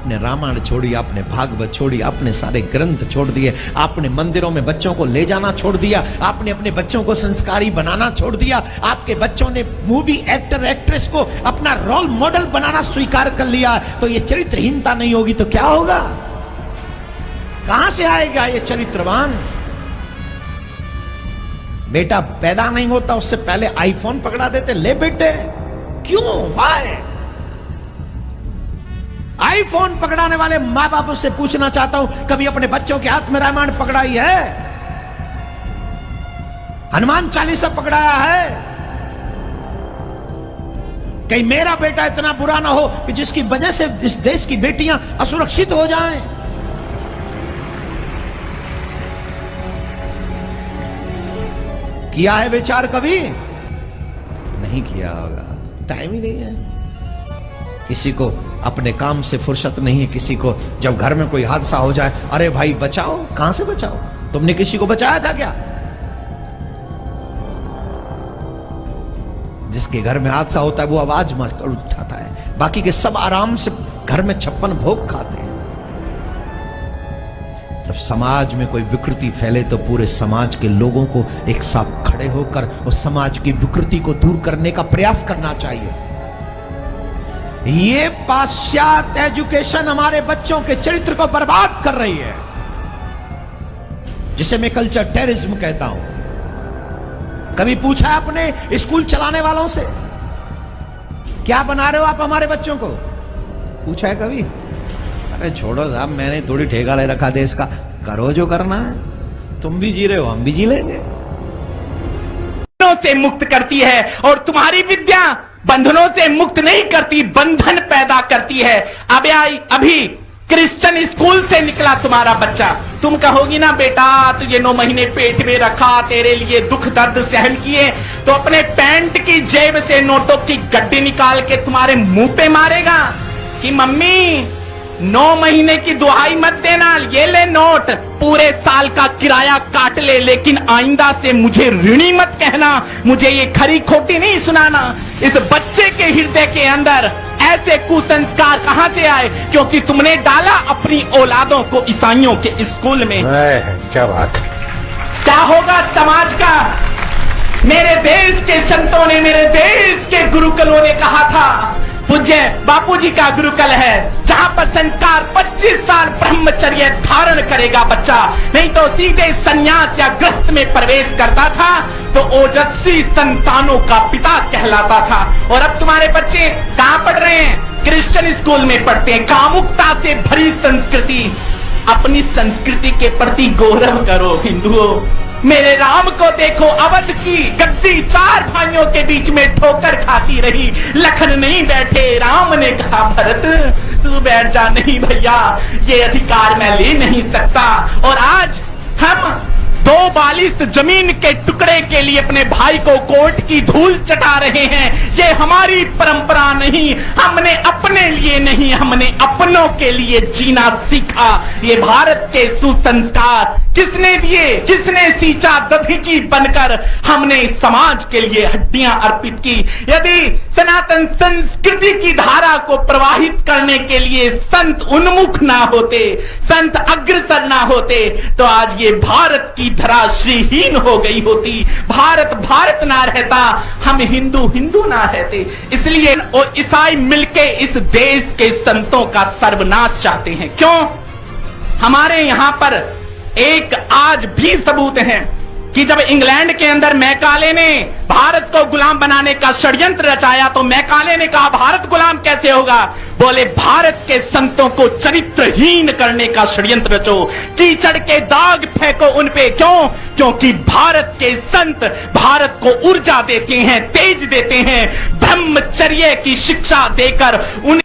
आपने रामायण छोड़ी, आपने भागवत छोड़ी, आपने सारे ग्रंथ छोड़ दिए, आपने मंदिरों में बच्चों को ले जाना छोड़ दिया, आपने अपने बच्चों को संस्कारी बनाना छोड़ दिया, आपके बच्चों ने मूवी एक्टर एक्ट्रेस को अपना रोल मॉडल बनाना स्वीकार कर लिया। तो ये चरित्रहीनता नहीं होगी तो क्या होगा? कहां से आएगा ये चरित्रवान? बेटा पैदा नहीं होता उससे पहले आईफोन पकड़ा देते, ले बेटे। क्यों? वाई? आईफोन पकड़ाने वाले मां बाप से पूछना चाहता हूं, कभी अपने बच्चों के हाथ में रामायण पकड़ाई है? हनुमान चालीसा पकड़ाया है? कहीं मेरा बेटा इतना बुरा ना हो कि जिसकी वजह से इस देश की बेटियां असुरक्षित हो जाएं। किया है विचार कभी? नहीं किया होगा, टाइम ही नहीं है। किसी को अपने काम से फुर्सत नहीं है, किसी को जब घर में कोई हादसा हो जाए, अरे भाई बचाओ। कहां से बचाओ? तुमने किसी को बचाया था क्या? जिसके घर में हादसा होता है वो आवाज मारकर उठाता है, बाकी के सब आराम से घर में 56 भोग खाते हैं। जब समाज में कोई विकृति फैले तो पूरे समाज के लोगों को एक साथ खड़े होकर उस समाज की विकृति को दूर करने का प्रयास करना चाहिए। ये पाश्चात्य एजुकेशन हमारे बच्चों के चरित्र को बर्बाद कर रही है, जिसे मैं कल्चर टेररिज्म कहता हूं। कभी पूछा है आपने स्कूल चलाने वालों से, क्या बना रहे हो आप हमारे बच्चों को? पूछा है कभी? अरे छोड़ो साहब, मैंने थोड़ी ठेका ले रखा देश का, करो जो करना है। तुम भी जी रहे हो, हम भी जी लेंगे। से मुक्त करती है और तुम्हारी विद्या बंधनों से मुक्त नहीं करती, बंधन पैदा करती है। अभी क्रिश्चियन स्कूल से निकला तुम्हारा बच्चा, तुम कहोगी ना बेटा तुझे 9 महीने पेट में रखा, तेरे लिए दुख दर्द सहन किए, तो अपने पैंट की जेब से नोटों की गड्डी निकाल के तुम्हारे मुंह पे मारेगा कि मम्मी 9 महीने की दुहाई मत देना, ये ले नोट, पूरे साल का किराया काट ले, लेकिन आइंदा से मुझे ऋणी मत कहना, मुझे ये खरी खोटी नहीं सुनाना। इस बच्चे के हृदय के अंदर ऐसे कुसंस्कार कहां से आए? क्योंकि तुमने डाला अपनी औलादों को ईसाइयों के स्कूल में। क्या बात, क्या होगा समाज का? मेरे देश के संतों ने, मेरे देश के गुरुकुलों ने कहा था, पूज्य बापूजी का गुरुकुल है जहां पर संस्कार 25 साल ब्रह्मचर्य धारण करेगा बच्चा, नहीं तो सीधे संन्यास या गृहस्थ में प्रवेश करता था तो ओजस्वी संतानों का पिता कहलाता था। और अब तुम्हारे बच्चे कहां पढ़ रहे हैं? क्रिश्चियन स्कूल में पढ़ते हैं। कामुकता से भरी संस्कृति। अपनी संस्कृति के प्रति गौरव करो हिंदुओं। मेरे राम को देखो, अवध की गद्दी 4 भाइयों के बीच में ठोकर खाती रही, लखन नहीं बैठे, राम ने कहा भरत तू बैठ जा। नहीं भैया, ये अधिकार मैं ले नहीं सकता। और आज हम 2 बालिस्त जमीन के टुकड़े के लिए अपने भाई को कोर्ट की धूल चटा रहे हैं। ये हमारी परंपरा नहीं, हमने अपने लिए नहीं, हमने अपनों के लिए जीना सीखा। ये भारत के सुसंस्कार किसने दिए? किसने सींचा दधीची बनकर? हमने समाज के लिए हड्डियां अर्पित की। यदि सनातन संस्कृति की धारा को प्रवाहित करने के लिए संत उन्मुख ना होते, संत अग्रसर ना होते, तो आज ये भारत की धरा श्रीहीन हो गई होती, भारत भारत ना रहता, हम हिंदू हिंदू ना रहते। इसलिए और ईसाई मिलके इस देश के संतों का सर्वनाश चाहते हैं। क्यों? हमारे यहां पर एक आज भी सबूत है कि जब इंग्लैंड के अंदर मैकाले ने भारत को गुलाम बनाने का षड्यंत्र रचाया तो मैकाले ने कहा भारत गुलाम कैसे होगा? बोले भारत के संतों को चरित्रहीन करने का षड्यंत्र रचो, कीचड़ के दाग फेंको उन पे। क्यों? क्योंकि भारत के संत भारत को ऊर्जा देते हैं, तेज देते हैं, ब्रह्मचर्य की शिक्षा देकर उन